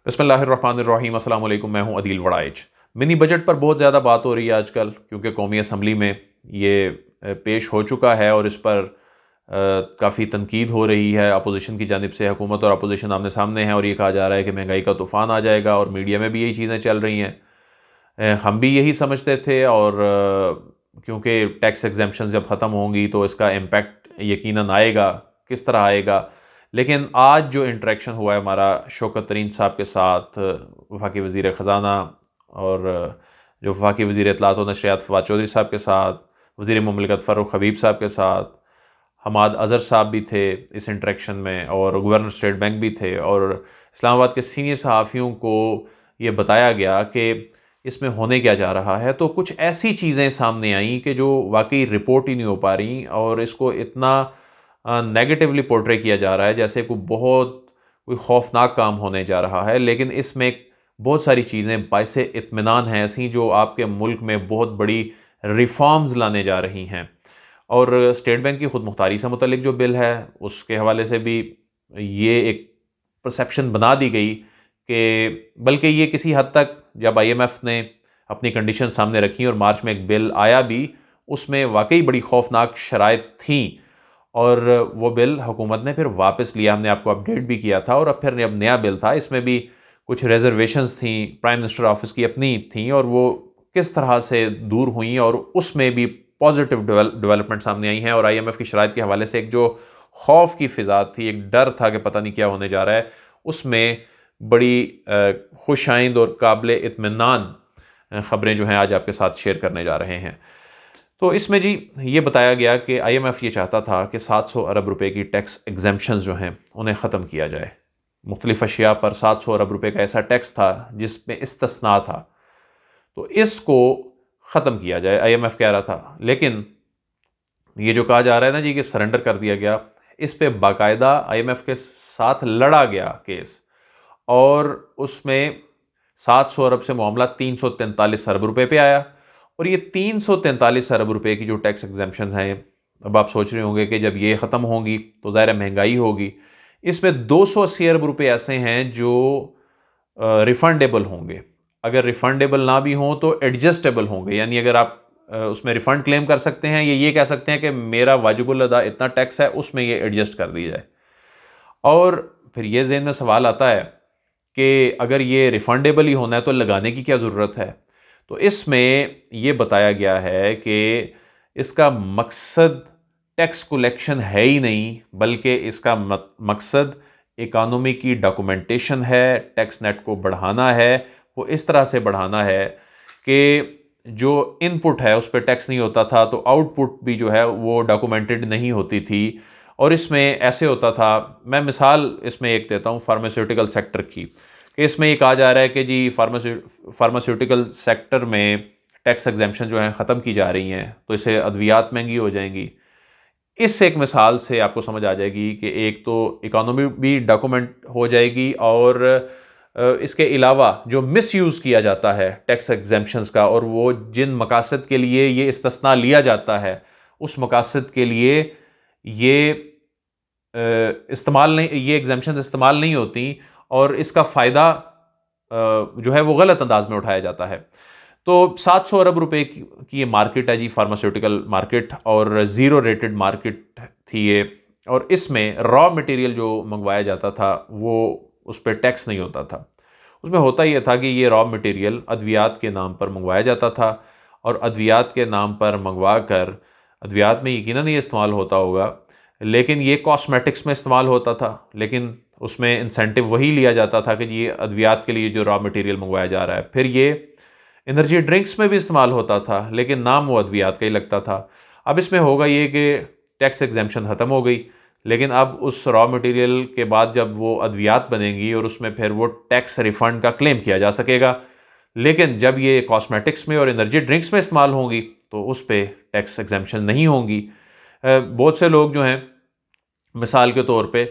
بسم اللہ الرحمن الرحیم، السلام علیکم، میں ہوں عدیل وڑائچ۔ منی بجٹ پر بہت زیادہ بات ہو رہی ہے آج کل، کیونکہ قومی اسمبلی میں یہ پیش ہو چکا ہے اور اس پر کافی تنقید ہو رہی ہے اپوزیشن کی جانب سے۔ حکومت اور اپوزیشن آمنے سامنے ہیں اور یہ کہا جا رہا ہے کہ مہنگائی کا طوفان آ جائے گا، اور میڈیا میں بھی یہی چیزیں چل رہی ہیں۔ ہم بھی یہی سمجھتے تھے، اور کیونکہ ٹیکس ایگزمپشن جب ختم ہوں گی تو اس کا امپیکٹ یقیناً آئے گا، کس طرح آئے گا۔ لیکن آج جو انٹریکشن ہوا ہے ہمارا شوکت ترین صاحب کے ساتھ، وفاقی وزیر خزانہ، اور جو وفاقی وزیر اطلاعات و نشریات فواد چودھری صاحب کے ساتھ، وزیر مملکت فاروق حبیب صاحب کے ساتھ، حماد اظہر صاحب بھی تھے اس انٹریکشن میں، اور گورنر اسٹیٹ بینک بھی تھے، اور اسلام آباد کے سینئر صحافیوں کو یہ بتایا گیا کہ اس میں ہونے کیا جا رہا ہے۔ تو کچھ ایسی چیزیں سامنے آئیں کہ جو واقعی رپورٹ ہی نہیں ہو پا رہی، اور اس کو اتنا نیگیٹیولی پورٹرے کیا جا رہا ہے جیسے کوئی خوفناک کام ہونے جا رہا ہے۔ لیکن اس میں بہت ساری چیزیں باعث اطمینان ہیں ایسی جو آپ کے ملک میں بہت بڑی ریفارمز لانے جا رہی ہیں۔ اور اسٹیٹ بینک کی خود مختاری سے متعلق جو بل ہے، اس کے حوالے سے بھی یہ ایک پرسیپشن بنا دی گئی کہ بلکہ یہ کسی حد تک جب آئی ایم ایف نے اپنی کنڈیشن سامنے رکھی اور مارچ میں ایک بل آیا بھی، اس میں واقعی بڑی خوفناک شرائط تھیں، اور وہ بل حکومت نے پھر واپس لیا۔ ہم نے آپ کو اپڈیٹ بھی کیا تھا، اور اب پھر اب نیا بل تھا، اس میں بھی کچھ ریزرویشنز تھیں پرائم منسٹر آفس کی اپنی تھیں، اور وہ کس طرح سے دور ہوئیں، اور اس میں بھی پازیٹیو ڈیولپمنٹ سامنے آئی ہیں۔ اور آئی ایم ایف کی شرائط کے حوالے سے ایک جو خوف کی فضا تھی، ایک ڈر تھا کہ پتہ نہیں کیا ہونے جا رہا ہے، اس میں بڑی خوش آئند اور قابل اطمینان خبریں جو ہیں آج آپ کے ساتھ شیئر کرنے جا رہے ہیں۔ تو اس میں جی یہ بتایا گیا کہ آئی ایم ایف یہ چاہتا تھا کہ 700 ارب روپے کی ٹیکس ایگزمپشنز جو ہیں انہیں ختم کیا جائے۔ مختلف اشیاء پر 700 ارب روپے کا ایسا ٹیکس تھا جس میں استثناء تھا، تو اس کو ختم کیا جائے، آئی ایم ایف کہہ رہا تھا۔ لیکن یہ جو کہا جا رہا ہے نا جی کہ سرنڈر کر دیا گیا، اس پہ باقاعدہ آئی ایم ایف کے ساتھ لڑا گیا کیس، اور اس میں 700 ارب سے معاملہ 343 ارب روپے پہ آیا۔ اور یہ 343 ارب روپے کی جو ٹیکس ایگزمپشن ہیں، اب آپ سوچ رہے ہوں گے کہ جب یہ ختم ہوں گی تو ظاہر مہنگائی ہوگی، اس میں 280 ارب روپے ایسے ہیں جو ریفنڈیبل ہوں گے۔ اگر ریفنڈیبل نہ بھی ہوں تو ایڈجسٹیبل ہوں گے، یعنی اگر آپ اس میں ریفنڈ کلیم کر سکتے ہیں، یہ کہہ سکتے ہیں کہ میرا واجب الادا اتنا ٹیکس ہے، اس میں یہ ایڈجسٹ کر دی جائے۔ اور پھر یہ ذہن میں سوال آتا ہے کہ اگر یہ ریفنڈیبل ہی ہونا ہے تو لگانے کی کیا ضرورت ہے؟ تو اس میں یہ بتایا گیا ہے کہ اس کا مقصد ٹیکس کلیکشن ہے ہی نہیں، بلکہ اس کا مقصد اکانومی کی ڈاکومنٹیشن ہے، ٹیکس نیٹ کو بڑھانا ہے۔ وہ اس طرح سے بڑھانا ہے کہ جو ان پٹ ہے اس پہ ٹیکس نہیں ہوتا تھا، تو آؤٹ پٹ بھی جو ہے وہ ڈاکومنٹڈ نہیں ہوتی تھی۔ اور اس میں ایسے ہوتا تھا، میں مثال اس میں ایک دیتا ہوں فارماسیوٹیکل سیکٹر کی، کہ اس میں یہ کہا جا رہا ہے کہ جی فارماسیوٹیکل سیکٹر میں ٹیکس ایگزمپشن جو ہیں ختم کی جا رہی ہیں، تو اس سے ادویات مہنگی ہو جائیں گی۔ اس ایک مثال سے آپ کو سمجھ آ جائے گی کہ ایک تو اکانومی بھی ڈاکومنٹ ہو جائے گی، اور اس کے علاوہ جو مس یوز کیا جاتا ہے ٹیکس ایگزمپشنز کا، اور وہ جن مقاصد کے لیے یہ استثناء لیا جاتا ہے، اس مقاصد کے لیے یہ ایگزمپشنز استعمال نہیں ہوتی، اور اس کا فائدہ جو ہے وہ غلط انداز میں اٹھایا جاتا ہے۔ تو 700 ارب روپے کی یہ مارکیٹ ہے جی، فارماسیوٹیکل مارکیٹ، اور زیرو ریٹڈ مارکیٹ تھی یہ، اور اس میں را مٹیریل جو منگوایا جاتا تھا وہ اس پہ ٹیکس نہیں ہوتا تھا۔ اس میں ہوتا یہ تھا کہ یہ را مٹیریل ادویات کے نام پر منگوایا جاتا تھا، اور ادویات کے نام پر منگوا کر ادویات میں یقیناً یہ استعمال ہوتا ہوگا، لیکن یہ کاسمیٹکس میں استعمال ہوتا تھا، لیکن اس میں انسینٹو وہی لیا جاتا تھا کہ یہ ادویات کے لیے جو را مٹیریل منگوایا جا رہا ہے۔ پھر یہ انرجی ڈرنکس میں بھی استعمال ہوتا تھا، لیکن نام وہ ادویات کا ہی لگتا تھا۔ اب اس میں ہوگا یہ کہ ٹیکس ایگزمپشن ختم ہو گئی، لیکن اب اس را مٹیریل کے بعد جب وہ ادویات بنیں گی، اور اس میں پھر وہ ٹیکس ریفنڈ کا کلیم کیا جا سکے گا، لیکن جب یہ کاسمیٹکس میں اور انرجی ڈرنکس میں استعمال ہوں گی تو اس پہ ٹیکس ایگزمپشن نہیں ہوں گی۔ بہت سے لوگ جو ہیں مثال کے طور پہ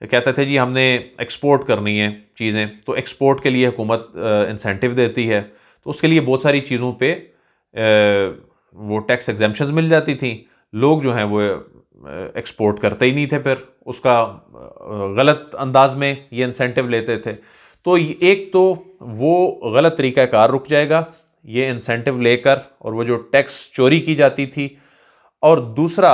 کہتے تھے جی ہم نے ایکسپورٹ کرنی ہے چیزیں، تو ایکسپورٹ کے لیے حکومت انسینٹیو دیتی ہے، تو اس کے لیے بہت ساری چیزوں پہ وہ ٹیکس ایگزمپشنز مل جاتی تھیں۔ لوگ جو ہیں وہ ایکسپورٹ کرتے ہی نہیں تھے، پھر اس کا غلط انداز میں یہ انسینٹیو لیتے تھے۔ تو ایک تو وہ غلط طریقہ کار رک جائے گا یہ انسینٹیو لے کر اور وہ جو ٹیکس چوری کی جاتی تھی، اور دوسرا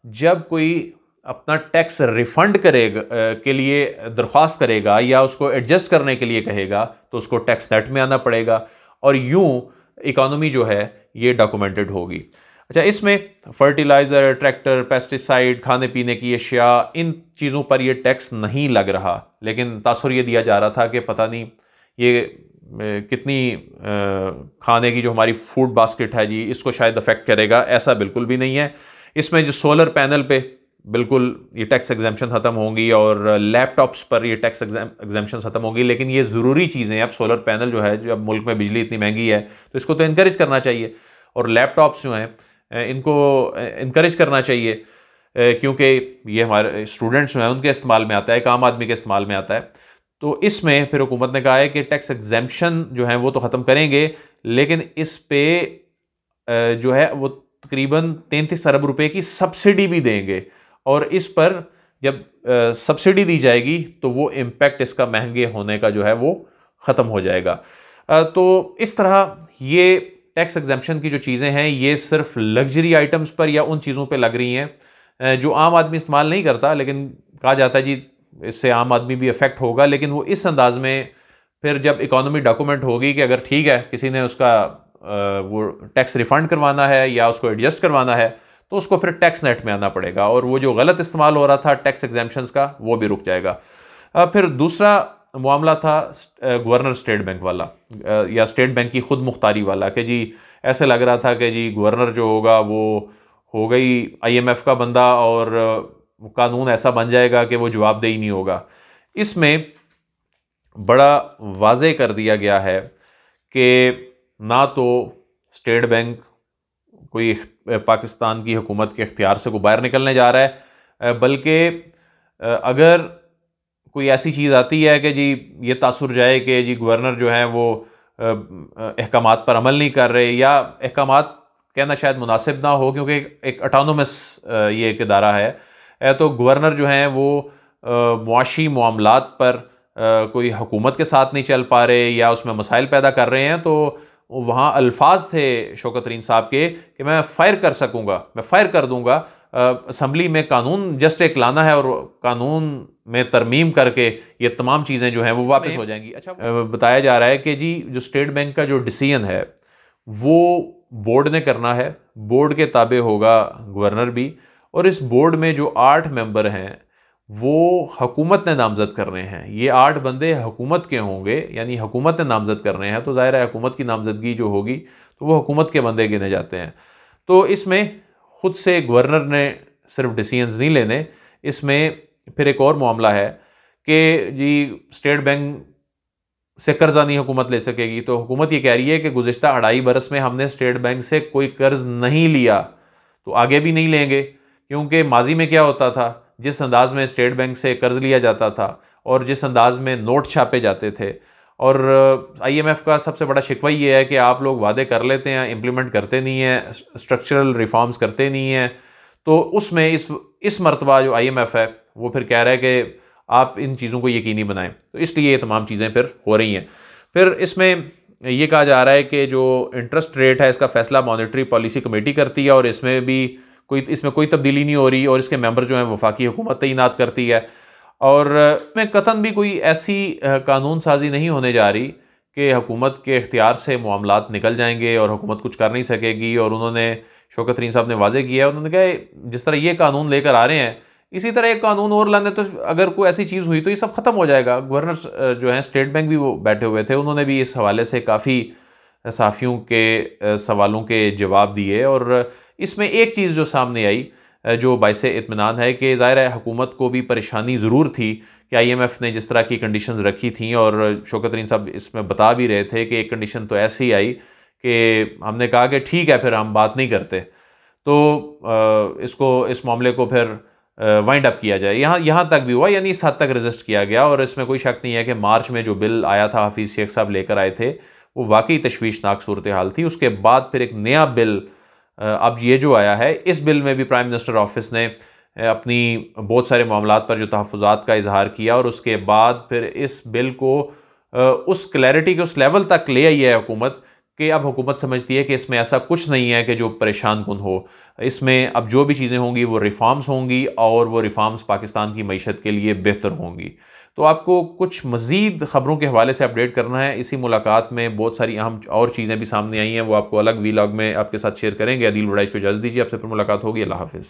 جب کوئی اپنا ٹیکس ریفنڈ کرے گا کے لیے درخواست کرے گا یا اس کو ایڈجسٹ کرنے کے لیے کہے گا تو اس کو ٹیکس نیٹ میں آنا پڑے گا، اور یوں اکانومی جو ہے یہ ڈاکومنٹڈ ہوگی۔ اچھا، اس میں فرٹیلائزر، ٹریکٹر، پیسٹیسائیڈ، کھانے پینے کی اشیاء، ان چیزوں پر یہ ٹیکس نہیں لگ رہا، لیکن تاثر یہ دیا جا رہا تھا کہ پتہ نہیں یہ کتنی کھانے کی جو ہماری فوڈ باسکٹ ہے جی اس کو شاید افیکٹ کرے گا۔ ایسا بالکل بھی نہیں ہے۔ اس میں جو سولر پینل پہ بالکل یہ ٹیکس ایگزمپشن ختم ہوں گی، اور لیپ ٹاپس پر یہ ٹیکس ایگزمپشن ختم ہوں گی، لیکن یہ ضروری چیزیں، اب سولر پینل جو ہے، جب ملک میں بجلی اتنی مہنگی ہے تو اس کو تو انکریج کرنا چاہیے، اور لیپ ٹاپس جو ہیں ان کو انکریج کرنا چاہیے، کیونکہ یہ ہمارے اسٹوڈنٹس جو ہیں ان کے استعمال میں آتا ہے، ایک عام آدمی کے استعمال میں آتا ہے۔ تو اس میں پھر حکومت نے کہا ہے کہ ٹیکس ایگزمپشن جو ہیں وہ تو ختم کریں گے، لیکن اس پہ جو ہے وہ تقریباً 33 ارب روپے کی سبسڈی بھی دیں گے، اور اس پر جب سبسڈی دی جائے گی تو وہ امپیکٹ اس کا مہنگے ہونے کا جو ہے وہ ختم ہو جائے گا۔ تو اس طرح یہ ٹیکس ایگزمپشن کی جو چیزیں ہیں یہ صرف لگژری آئٹمز پر یا ان چیزوں پہ لگ رہی ہیں جو عام آدمی استعمال نہیں کرتا، لیکن کہا جاتا ہے جی اس سے عام آدمی بھی افیکٹ ہوگا، لیکن وہ اس انداز میں پھر جب اکانومی ڈاکومنٹ ہوگی کہ اگر ٹھیک ہے کسی نے اس کا وہ ٹیکس ریفنڈ کروانا ہے یا اس کو ایڈجسٹ کروانا ہے تو اس کو پھر ٹیکس نیٹ میں آنا پڑے گا، اور وہ جو غلط استعمال ہو رہا تھا ٹیکس ایگزمپشنز کا وہ بھی رک جائے گا۔ پھر دوسرا معاملہ تھا گورنر اسٹیٹ بینک والا، یا اسٹیٹ بینک کی خود مختاری والا، کہ جی ایسے لگ رہا تھا کہ جی گورنر جو ہوگا وہ ہو گئی آئی ایم ایف کا بندہ، اور قانون ایسا بن جائے گا کہ وہ جواب دہ ہی نہیں ہوگا۔ اس میں بڑا واضح کر دیا گیا ہے کہ نہ تو اسٹیٹ بینک کوئی پاکستان کی حکومت کے اختیار سے کو باہر نکلنے جا رہا ہے، بلکہ اگر کوئی ایسی چیز آتی ہے کہ جی یہ تاثر جائے کہ جی گورنر جو ہیں وہ احکامات پر عمل نہیں کر رہے، یا احکامات کہنا شاید مناسب نہ ہو کیونکہ ایک اٹانومس یہ ایک ادارہ ہے، تو گورنر جو ہیں وہ معاشی معاملات پر کوئی حکومت کے ساتھ نہیں چل پا رہے یا اس میں مسائل پیدا کر رہے ہیں، تو وہاں الفاظ تھے شوکت ترین صاحب کے کہ میں فائر کر سکوں گا، میں فائر کر دوں گا، اسمبلی میں قانون جسٹ ایک لانا ہے اور قانون میں ترمیم کر کے یہ تمام چیزیں جو ہیں وہ واپس ہو جائیں گی۔ اچھا، بتایا جا رہا ہے کہ جی جو اسٹیٹ بینک کا جو ڈیسیژن ہے وہ بورڈ نے کرنا ہے، بورڈ کے تابع ہوگا گورنر بھی، اور اس بورڈ میں جو 8 ممبر ہیں وہ حکومت نے نامزد کرنے ہیں۔ یہ 8 بندے حکومت کے ہوں گے، یعنی حکومت نے نامزد کرنے ہیں، تو ظاہر ہے حکومت کی نامزدگی جو ہوگی تو وہ حکومت کے بندے گنے جاتے ہیں۔ تو اس میں خود سے گورنر نے صرف ڈیسیژنز نہیں لینے، اس میں پھر ایک اور معاملہ ہے کہ جی اسٹیٹ بینک سے قرضہ نہیں حکومت لے سکے گی، تو حکومت یہ کہہ رہی ہے کہ گزشتہ 2.5 برس میں ہم نے اسٹیٹ بینک سے کوئی قرض نہیں لیا، تو آگے بھی نہیں لیں گے، کیونکہ ماضی میں کیا ہوتا تھا، جس انداز میں اسٹیٹ بینک سے قرض لیا جاتا تھا اور جس انداز میں نوٹ چھاپے جاتے تھے، اور آئی ایم ایف کا سب سے بڑا شکوہ یہ ہے کہ آپ لوگ وعدے کر لیتے ہیں، امپلیمنٹ کرتے نہیں ہیں، اسٹرکچرل ریفارمز کرتے نہیں ہیں، تو اس میں اس مرتبہ جو آئی ایم ایف ہے وہ پھر کہہ رہا ہے کہ آپ ان چیزوں کو یقینی بنائیں، تو اس لیے یہ تمام چیزیں پھر ہو رہی ہیں۔ پھر اس میں یہ کہا جا رہا ہے کہ جو انٹرسٹ ریٹ ہے اس کا فیصلہ مانیٹری پالیسی کمیٹی کرتی ہے، اور اس میں کوئی تبدیلی نہیں ہو رہی، اور اس کے ممبر جو ہیں وفاقی حکومت تعینات کرتی ہے، اور اس میں قطعاً بھی کوئی ایسی قانون سازی نہیں ہونے جا رہی کہ حکومت کے اختیار سے معاملات نکل جائیں گے اور حکومت کچھ کر نہیں سکے گی۔ اور انہوں نے شوکت ترین صاحب نے واضح کیا ہے، انہوں نے کہا جس طرح یہ قانون لے کر آ رہے ہیں اسی طرح ایک قانون اور لانے، تو اگر کوئی ایسی چیز ہوئی تو یہ سب ختم ہو جائے گا۔ گورنر جو ہیں اسٹیٹ بینک بھی وہ بیٹھے ہوئے تھے، انہوں نے بھی اس حوالے سے کافی صحافیوں کے سوالوں کے جواب دیے، اور اس میں ایک چیز جو سامنے آئی جو باعث اطمینان ہے کہ ظاہر ہے حکومت کو بھی پریشانی ضرور تھی کہ آئی ایم ایف نے جس طرح کی کنڈیشنز رکھی تھیں، اور شوکت ترین صاحب اس میں بتا بھی رہے تھے کہ ایک کنڈیشن تو ایسی آئی کہ ہم نے کہا کہ ٹھیک ہے پھر ہم بات نہیں کرتے، تو اس معاملے کو پھر وائنڈ اپ کیا جائے، یہاں تک بھی ہوا، یعنی اس حد تک رجسٹ کیا گیا۔ اور اس میں کوئی شک نہیں ہے کہ مارچ میں جو بل آیا تھا حفیظ شیخ صاحب لے کر آئے تھے وہ واقعی تشویشناک صورتحال تھی۔ اس کے بعد پھر ایک نیا بل اب یہ جو آیا ہے، اس بل میں بھی پرائم منسٹر آفس نے اپنی بہت سارے معاملات پر جو تحفظات کا اظہار کیا، اور اس کے بعد پھر اس بل کو اس کلیئرٹی کے اس لیول تک لے آئی ہے حکومت کہ اب حکومت سمجھتی ہے کہ اس میں ایسا کچھ نہیں ہے کہ جو پریشان کن ہو. اس میں اب جو بھی چیزیں ہوں گی وہ ریفارمز ہوں گی، اور وہ ریفارمز پاکستان کی معیشت کے لیے بہتر ہوں گی. تو آپ کو کچھ مزید خبروں کے حوالے سے اپڈیٹ کرنا ہے. اسی ملاقات میں بہت ساری اہم اور چیزیں بھی سامنے آئی ہیں، وہ آپ کو الگ ویلاگ میں آپ کے ساتھ شیئر کریں گے. عدیل وڑائچ کو اجازت دیجیے، آپ سے پھر ملاقات ہوگی. اللہ حافظ.